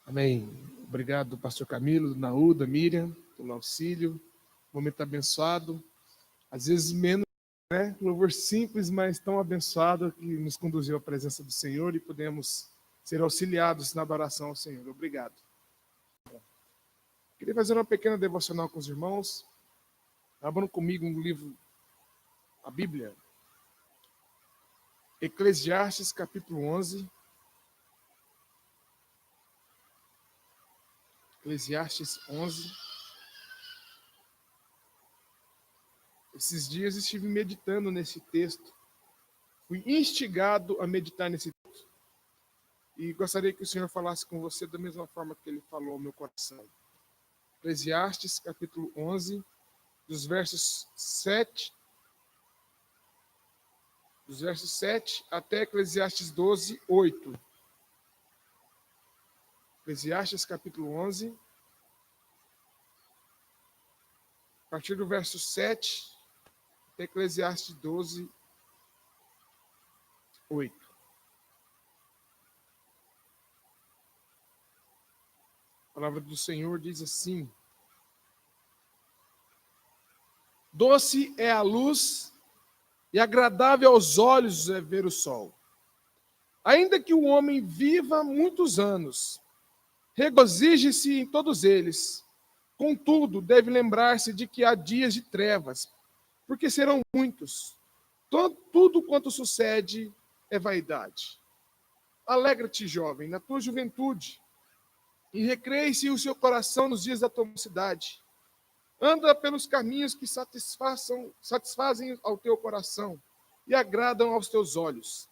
Amém. Obrigado, pastor Camilo, Naúda, Miriam, pelo auxílio. Momento abençoado. Às vezes menos, né? Louvor simples, mas tão abençoado que nos conduziu à presença do Senhor e podemos ser auxiliados na adoração ao Senhor. Obrigado. Queria fazer uma pequena devocional com os irmãos. Abram comigo um livro, a Bíblia. Eclesiastes, capítulo 11. Eclesiastes 11. Esses dias estive meditando nesse texto. Fui instigado a meditar nesse texto. E gostaria que o Senhor falasse com você da mesma forma que Ele falou ao meu coração. Eclesiastes, capítulo 11, dos versos 7 até Eclesiastes 12, 8. Eclesiastes, capítulo 11, a partir do verso 7 até Eclesiastes 12, 8. A palavra do Senhor diz assim: doce é a luz e agradável aos olhos é ver o sol. Ainda que o homem viva muitos anos, regozije-se em todos eles. Contudo, deve lembrar-se de que há dias de trevas, porque serão muitos. Tudo quanto sucede é vaidade. Alegra-te, jovem, na tua juventude, e recreie-se o seu coração nos dias da tua mocidade. Anda pelos caminhos que satisfazem ao teu coração e agradam aos teus olhos.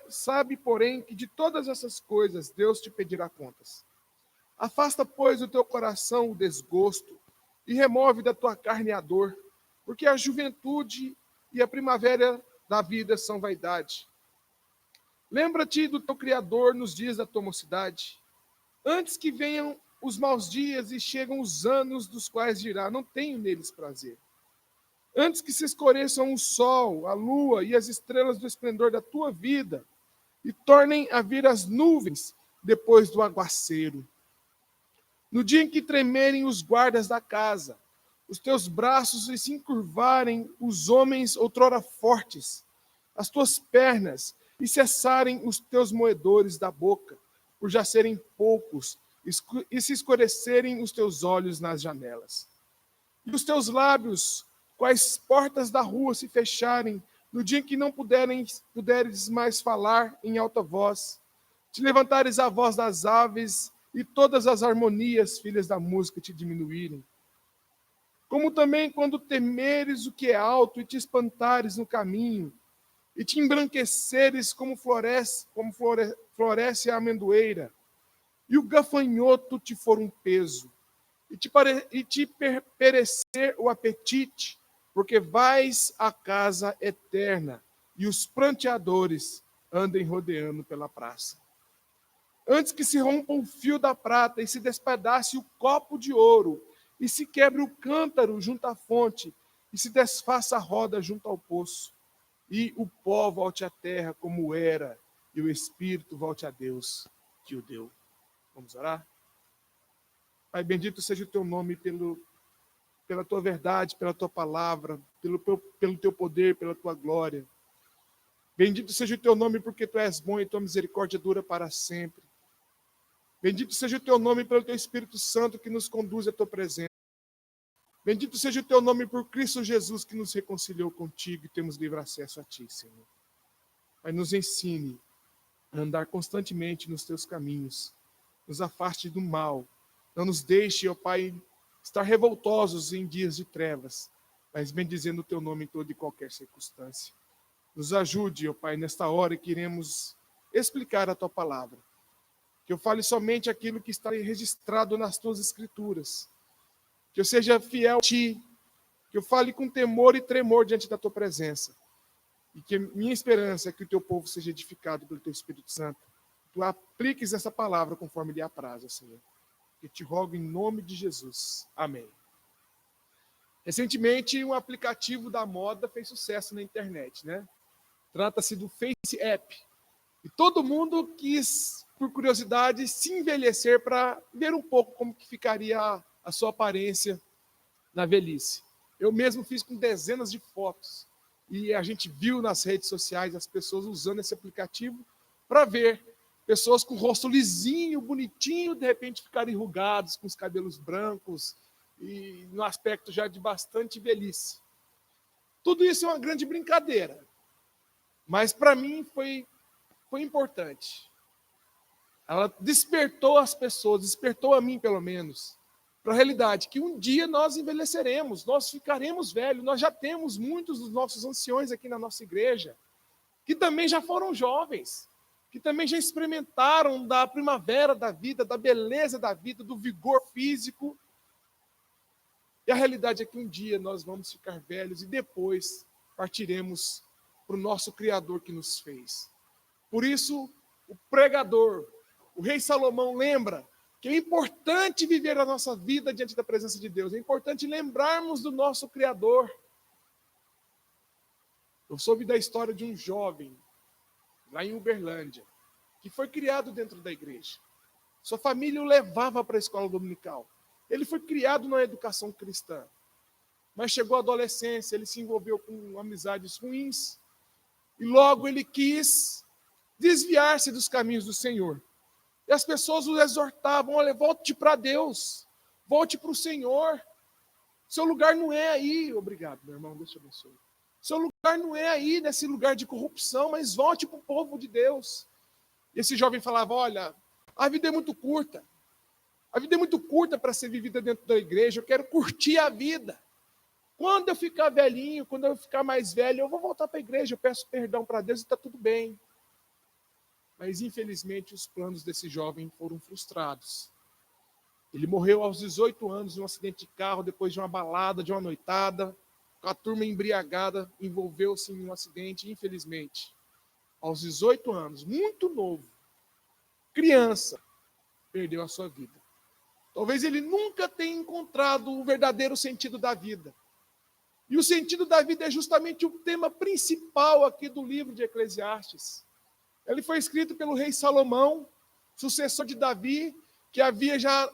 Sabe, porém, que de todas essas coisas Deus te pedirá contas. Afasta, pois, do teu coração o desgosto e remove da tua carne a dor, porque a juventude e a primavera da vida são vaidade. Lembra-te do teu Criador nos dias da tua mocidade, antes que venham os maus dias e chegam os anos dos quais dirá, não tenho neles prazer. Antes que se escureçam o sol, a lua e as estrelas do esplendor da tua vida, e tornem a vir as nuvens depois do aguaceiro. No dia em que tremerem os guardas da casa, os teus braços e se encurvarem os homens outrora fortes, as tuas pernas e cessarem os teus moedores da boca, por já serem poucos, e se escurecerem os teus olhos nas janelas. E os teus lábios, quais portas da rua se fecharem, no dia em que não puderes mais falar em alta voz, te levantares a voz das aves e todas as harmonias, filhas da música, te diminuírem. Como também quando temeres o que é alto e te espantares no caminho, e te embranqueceres como floresce a amendoeira, e o gafanhoto te for um peso, e te perecer o apetite, porque vais à casa eterna, e os pranteadores andem rodeando pela praça. Antes que se rompa o fio da prata, e se despedace o copo de ouro, e se quebre o cântaro junto à fonte, e se desfaça a roda junto ao poço, e o pó volte à terra como era, e o espírito volte a Deus que o deu. Vamos orar? Pai, bendito seja o teu nome pela tua verdade, pela tua palavra, pelo teu poder, pela tua glória. Bendito seja o teu nome porque tu és bom e tua misericórdia dura para sempre. Bendito seja o teu nome pelo teu Espírito Santo que nos conduz à tua presença. Bendito seja o teu nome por Cristo Jesus que nos reconciliou contigo e temos livre acesso a ti, Senhor. Pai, nos ensine a andar constantemente nos teus caminhos. Nos afaste do mal. Não nos deixe, ó Pai, estar revoltosos em dias de trevas, mas bendizendo o teu nome em toda e qualquer circunstância. Nos ajude, ó Pai, nesta hora que iremos explicar a tua palavra. Que eu fale somente aquilo que está registrado nas tuas escrituras. Que eu seja fiel a ti. Que eu fale com temor e tremor diante da tua presença. E que minha esperança é que o teu povo seja edificado pelo teu Espírito Santo. Tu apliques essa palavra conforme lhe apraz, Senhor. Que te rogo em nome de Jesus. Amém. Recentemente, um aplicativo da moda fez sucesso na internet, né? Trata-se do Face App. E todo mundo quis por curiosidade, se envelhecer para ver um pouco como que ficaria a sua aparência na velhice. Eu mesmo fiz com dezenas de fotos. E a gente viu nas redes sociais as pessoas usando esse aplicativo para ver pessoas com o rosto lisinho, bonitinho, de repente ficarem enrugados, com os cabelos brancos e no aspecto já de bastante velhice. Tudo isso é uma grande brincadeira, mas para mim foi importante. Ela despertou as pessoas, despertou a mim pelo menos, para a realidade que um dia nós envelheceremos, nós ficaremos velhos, nós já temos muitos dos nossos anciões aqui na nossa igreja, que também já foram jovens, que também já experimentaram da primavera da vida, da beleza da vida, do vigor físico. E a realidade é que um dia nós vamos ficar velhos e depois partiremos para o nosso Criador que nos fez. Por isso, o pregador, o rei Salomão, lembra que é importante viver a nossa vida diante da presença de Deus. É importante lembrarmos do nosso Criador. Eu soube da história de um jovem, lá em Uberlândia, que foi criado dentro da igreja. Sua família o levava para a escola dominical. Ele foi criado na educação cristã. Mas chegou a adolescência, ele se envolveu com amizades ruins. E logo ele quis desviar-se dos caminhos do Senhor. E as pessoas o exortavam: olha, volte para Deus, volte para o Senhor. Seu lugar não é aí. Obrigado, meu irmão, Deus te abençoe. Seu lugar não é aí, nesse lugar de corrupção, mas volte para o povo de Deus. E esse jovem falava: olha, a vida é muito curta. A vida é muito curta para ser vivida dentro da igreja. Eu quero curtir a vida. Quando eu ficar velhinho, quando eu ficar mais velho, eu vou voltar para a igreja, eu peço perdão para Deus e está tudo bem. Mas, infelizmente, os planos desse jovem foram frustrados. Ele morreu aos 18 anos em um acidente de carro, depois de uma balada, de uma noitada, com a turma embriagada, envolveu-se em um acidente, infelizmente. Aos 18 anos, muito novo, criança, perdeu a sua vida. Talvez ele nunca tenha encontrado o verdadeiro sentido da vida. E o sentido da vida é justamente o tema principal aqui do livro de Eclesiastes. Ele foi escrito pelo rei Salomão, sucessor de Davi, que havia já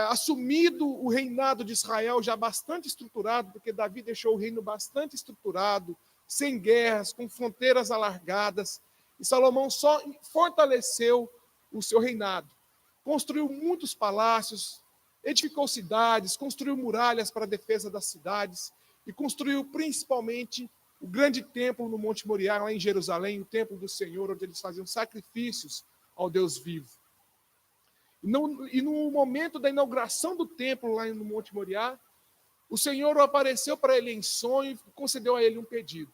assumido o reinado de Israel já bastante estruturado, porque Davi deixou o reino bastante estruturado, sem guerras, com fronteiras alargadas. E Salomão só fortaleceu o seu reinado. Construiu muitos palácios, edificou cidades, construiu muralhas para a defesa das cidades e construiu principalmente o grande templo no Monte Moriá, lá em Jerusalém, o templo do Senhor, onde eles faziam sacrifícios ao Deus vivo. E no momento da inauguração do templo lá no Monte Moriá, o Senhor apareceu para ele em sonho e concedeu a ele um pedido.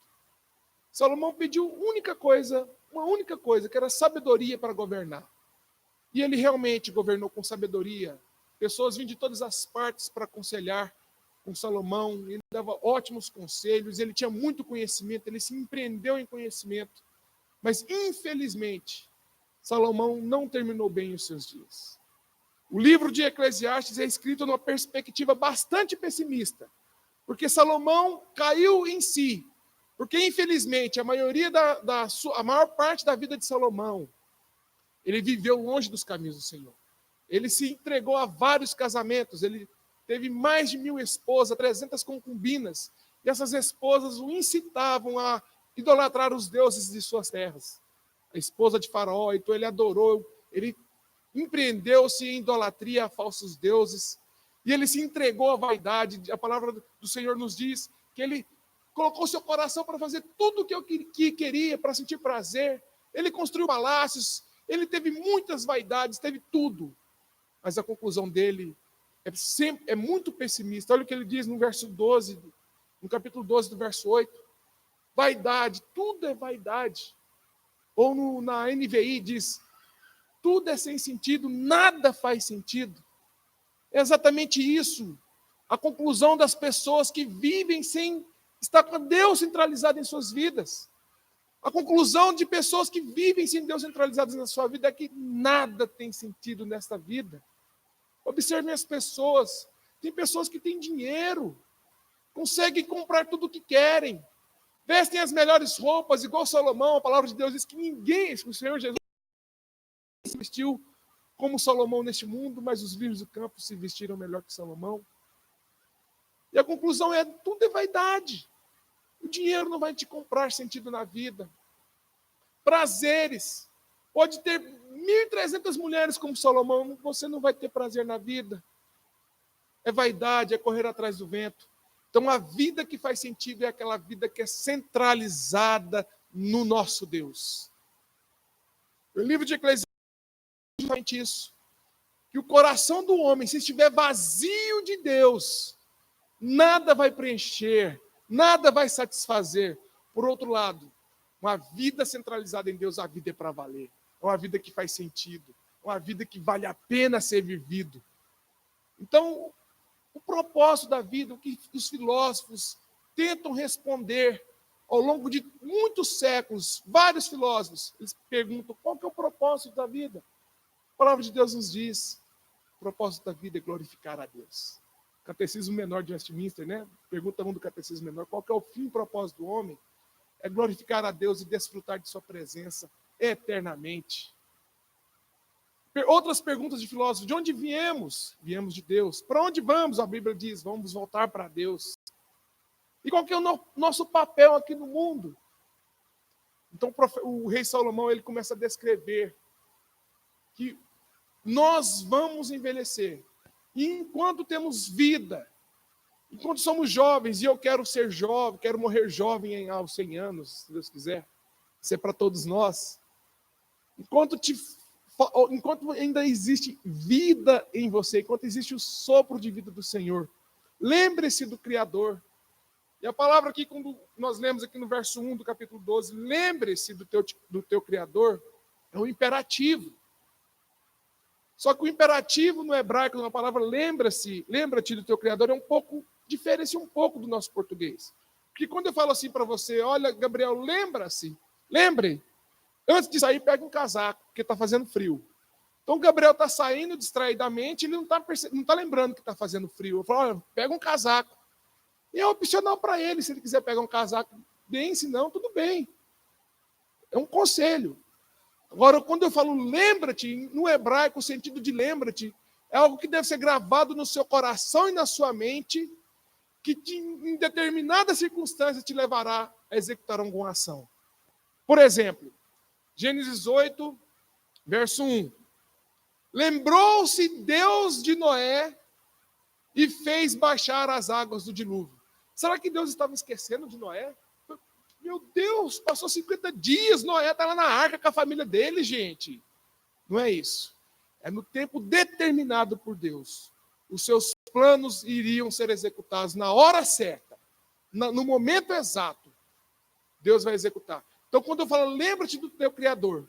Salomão pediu uma única coisa, que era sabedoria para governar. E ele realmente governou com sabedoria. Pessoas vinham de todas as partes para aconselhar com Salomão. Ele dava ótimos conselhos, ele tinha muito conhecimento, ele se empreendeu em conhecimento. Mas, infelizmente, Salomão não terminou bem os seus dias. O livro de Eclesiastes é escrito numa perspectiva bastante pessimista, porque Salomão caiu em si. Porque, infelizmente, a maior parte da vida de Salomão, ele viveu longe dos caminhos do Senhor. Ele se entregou a vários casamentos, ele teve mais de 1000 esposas, 300 concubinas, e essas esposas o incitavam a idolatrar os deuses de suas terras. A esposa de Faraó, então ele adorou, ele empreendeu-se em idolatria a falsos deuses, e ele se entregou à vaidade. A palavra do Senhor nos diz que ele colocou seu coração para fazer tudo o que queria, para sentir prazer. Ele construiu palácios, ele teve muitas vaidades, teve tudo. Mas a conclusão dele é muito pessimista. Olha o que ele diz no verso 12, no capítulo 12, do verso 8. Vaidade, tudo é vaidade. Ou na NVI diz, tudo é sem sentido, nada faz sentido. É exatamente isso. A conclusão das pessoas que vivem sem estar com Deus centralizado em suas vidas. A conclusão de pessoas que vivem sem Deus centralizados na sua vida é que nada tem sentido nesta vida. Observem as pessoas. Tem pessoas que têm dinheiro, conseguem comprar tudo o que querem, vestem as melhores roupas, igual Salomão. A palavra de Deus diz que ninguém, o Senhor Jesus, se vestiu como Salomão neste mundo, mas os lírios do campo se vestiram melhor que Salomão. E a conclusão é, tudo é vaidade. O dinheiro não vai te comprar sentido na vida. Prazeres. Pode ter 1.300 mulheres como Salomão, você não vai ter prazer na vida. É vaidade, é correr atrás do vento. Então, a vida que faz sentido é aquela vida que é centralizada no nosso Deus. O livro de Eclesiastes diz justamente isso. Que o coração do homem, se estiver vazio de Deus, nada vai preencher, nada vai satisfazer. Por outro lado, uma vida centralizada em Deus, a vida é para valer. É uma vida que faz sentido. É uma vida que vale a pena ser vivido. Então, o propósito da vida, o que os filósofos tentam responder ao longo de muitos séculos, vários filósofos, eles perguntam qual que é o propósito da vida. A palavra de Deus nos diz, o propósito da vida é glorificar a Deus. Catecismo Menor de Westminster, né? Pergunta 1 do Catecismo Menor, qual que é o fim e propósito do homem? É glorificar a Deus e desfrutar de sua presença eternamente. Outras perguntas de filósofos, de onde viemos? Viemos de Deus. Para onde vamos? A Bíblia diz, vamos voltar para Deus. E qual que é o nosso papel aqui no mundo? Então o rei Salomão ele começa a descrever que nós vamos envelhecer. E enquanto temos vida, enquanto somos jovens, e eu quero ser jovem, quero morrer jovem aos 100 anos, se Deus quiser, isso é para todos nós. Enquanto ainda existe vida em você, enquanto existe o sopro de vida do Senhor, lembre-se do Criador. E a palavra aqui, quando nós lemos aqui no verso 1 do capítulo 12, lembre-se do teu Criador, é um imperativo. Só que o imperativo no hebraico, na palavra lembra-te do teu Criador, é um pouco, diferencia um pouco do nosso português. Porque quando eu falo assim para você, olha, Gabriel, lembre, antes de sair, pega um casaco, porque está fazendo frio. Então, o Gabriel está saindo distraidamente, ele não está lembrando que está fazendo frio. Eu falo, olha, pega um casaco. E é opcional para ele, se ele quiser pegar um casaco, bem, se não, tudo bem. É um conselho. Agora, quando eu falo lembra-te, no hebraico, o sentido de lembra-te é algo que deve ser gravado no seu coração e na sua mente, que em determinadas circunstâncias te levará a executar alguma ação. Por exemplo, Gênesis 8, verso 1. Lembrou-se Deus de Noé e fez baixar as águas do dilúvio. Será que Deus estava esquecendo de Noé? Meu Deus, passou 50 dias, Noé está lá na arca com a família dele, gente. Não é isso. É no tempo determinado por Deus. Os seus planos iriam ser executados na hora certa, no momento exato. Deus vai executar. Então, quando eu falo, lembra-te do teu Criador,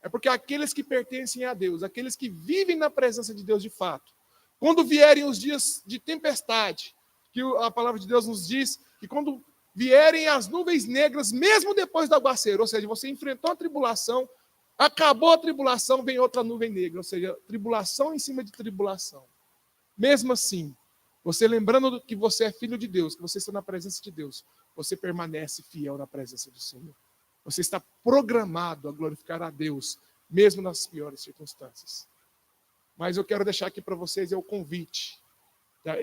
é porque aqueles que pertencem a Deus, aqueles que vivem na presença de Deus de fato, quando vierem os dias de tempestade, que a palavra de Deus nos diz que quando vierem as nuvens negras, mesmo depois do aguaceiro, ou seja, você enfrentou a tribulação, acabou a tribulação, vem outra nuvem negra, ou seja, tribulação em cima de tribulação. Mesmo assim, você lembrando que você é filho de Deus, que você está na presença de Deus, você permanece fiel na presença do Senhor. Você está programado a glorificar a Deus, mesmo nas piores circunstâncias. Mas eu quero deixar aqui para vocês o convite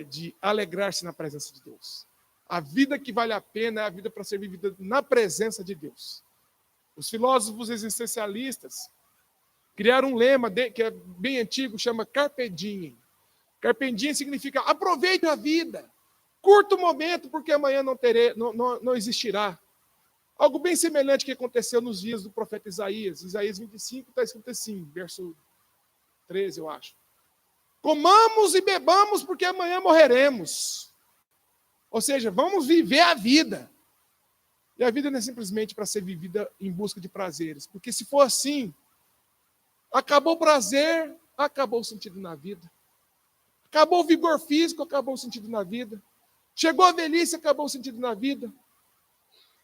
de alegrar-se na presença de Deus. A vida que vale a pena é a vida para ser vivida na presença de Deus. Os filósofos existencialistas criaram um lema que é bem antigo, chama Carpe Diem. Carpe Diem significa aproveite a vida, curta o momento, porque amanhã não existirá. Algo bem semelhante que aconteceu nos dias do profeta Isaías. Isaías 25 está escrito assim, verso 13, eu acho. Comamos e bebamos, porque amanhã morreremos. Ou seja, vamos viver a vida. E a vida não é simplesmente para ser vivida em busca de prazeres. Porque se for assim, acabou o prazer, acabou o sentido na vida. Acabou o vigor físico, acabou o sentido na vida. Chegou a velhice, acabou o sentido na vida.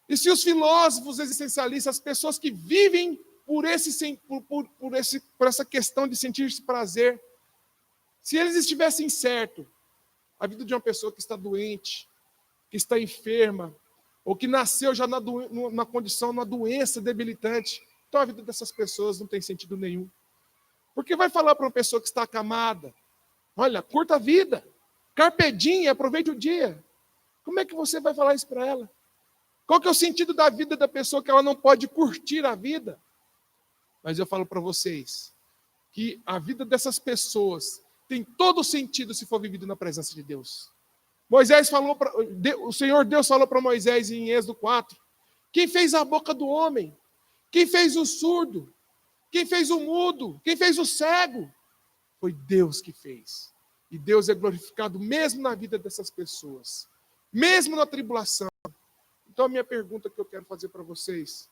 E se os filósofos existencialistas, as pessoas que vivem por essa questão de sentir-se prazer, se eles estivessem certos, a vida de uma pessoa que está doente, que está enferma, ou que nasceu já na condição, numa doença debilitante, então a vida dessas pessoas não tem sentido nenhum. Porque vai falar para uma pessoa que está acamada, olha, curta a vida, carpe diem, aproveite o dia. Como é que você vai falar isso para ela? Qual que é o sentido da vida da pessoa que ela não pode curtir a vida? Mas eu falo para vocês que a vida dessas pessoas tem todo o sentido se for vivido na presença de Deus. O Senhor Deus falou para Moisés em Êxodo 4, quem fez a boca do homem? Quem fez o surdo? Quem fez o mudo? Quem fez o cego? Foi Deus que fez. E Deus é glorificado mesmo na vida dessas pessoas, mesmo na tribulação. Então a minha pergunta que eu quero fazer para vocês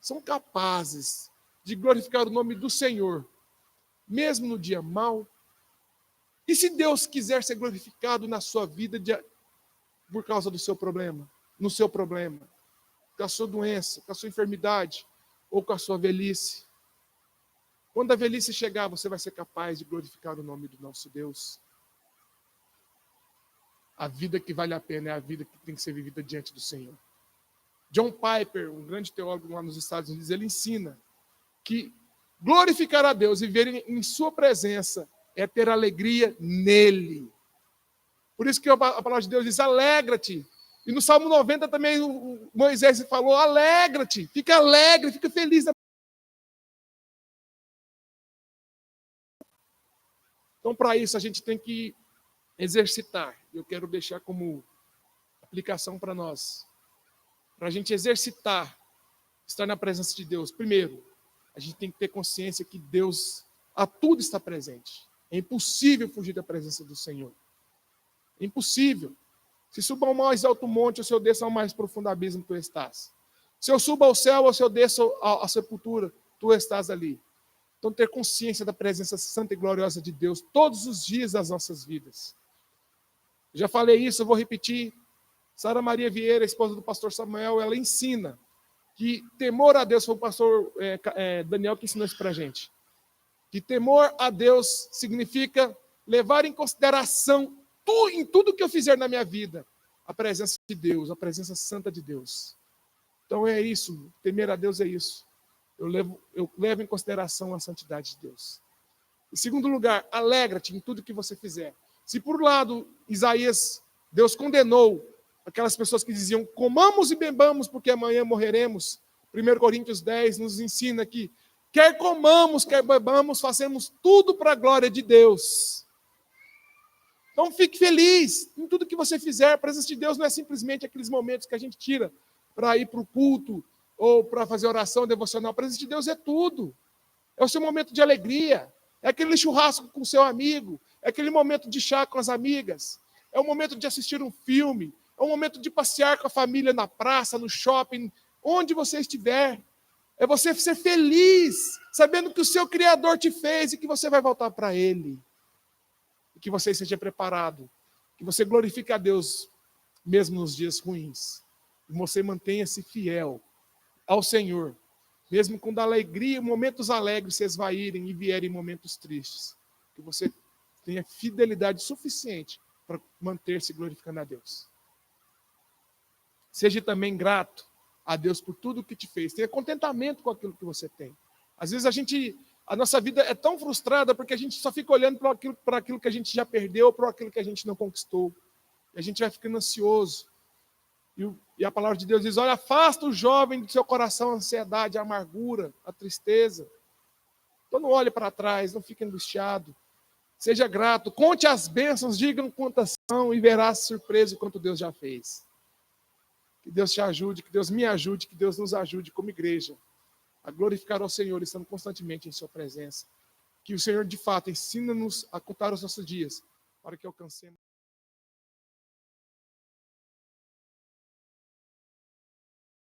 são capazes de glorificar o nome do Senhor, mesmo no dia mau? E se Deus quiser ser glorificado na sua vida por causa do seu problema, no seu problema, com a sua doença, com a sua enfermidade ou com a sua velhice? Quando a velhice chegar, você vai ser capaz de glorificar o nome do nosso Deus? A vida que vale a pena é a vida que tem que ser vivida diante do Senhor. John Piper, um grande teólogo lá nos Estados Unidos, ele ensina que glorificar a Deus e viver em sua presença é ter alegria nele. Por isso que a palavra de Deus diz, alegra-te. E no Salmo 90 também o Moisés falou, alegra-te, fica alegre, fica feliz. Então, para isso, a gente tem que exercitar. Eu quero deixar como aplicação para nós. Para a gente exercitar, estar na presença de Deus. Primeiro, a gente tem que ter consciência que Deus a tudo está presente. É impossível fugir da presença do Senhor. É impossível. Se suba ao mais alto monte, ou se eu desço ao mais profundo abismo, tu estás. Se eu subo ao céu, ou se eu desço à sepultura, tu estás ali. Então, ter consciência da presença santa e gloriosa de Deus todos os dias das nossas vidas. Já falei isso, eu vou repetir. Sara Maria Vieira, esposa do pastor Samuel, ela ensina que temor a Deus, foi o pastor Daniel que ensinou isso para a gente, que temor a Deus significa levar em consideração em tudo que eu fizer na minha vida, a presença de Deus, a presença santa de Deus. Então é isso, temer a Deus é isso. Eu levo em consideração a santidade de Deus. Em segundo lugar, alegra-te em tudo que você fizer. Se por um lado, Isaías, Deus condenou aquelas pessoas que diziam, comamos e bebamos porque amanhã morreremos. 1 Coríntios 10 nos ensina que quer comamos, quer bebamos, fazemos tudo para a glória de Deus. Então fique feliz em tudo que você fizer. A presença de Deus não é simplesmente aqueles momentos que a gente tira para ir para o culto ou para fazer oração devocional. A presença de Deus é tudo. É o seu momento de alegria. É aquele churrasco com o seu amigo. É aquele momento de chá com as amigas. É o momento de assistir um filme. É o momento de passear com a família na praça, no shopping, onde você estiver. É você ser feliz, sabendo que o seu Criador te fez e que você vai voltar para Ele. E que você esteja preparado. Que você glorifique a Deus, mesmo nos dias ruins. E você mantenha-se fiel ao Senhor. Mesmo quando a alegria, momentos alegres se esvaírem e vierem momentos tristes. Que você tenha fidelidade suficiente para manter-se glorificando a Deus. Seja também grato a Deus por tudo que te fez. Tenha contentamento com aquilo que você tem. Às vezes a nossa vida é tão frustrada porque a gente só fica olhando para aquilo que a gente já perdeu, para aquilo que a gente não conquistou. E a gente vai ficando ansioso. E a palavra de Deus diz, olha, afasta o jovem do seu coração a ansiedade, a amargura, a tristeza. Então não olhe para trás, não fique angustiado. Seja grato, conte as bênçãos, diga quantas são e verás surpresa quanto Deus já fez. Que Deus te ajude, que Deus me ajude, que Deus nos ajude como igreja a glorificar ao Senhor, estando constantemente em sua presença. Que o Senhor, de fato, ensina-nos a contar os nossos dias, para que alcancemos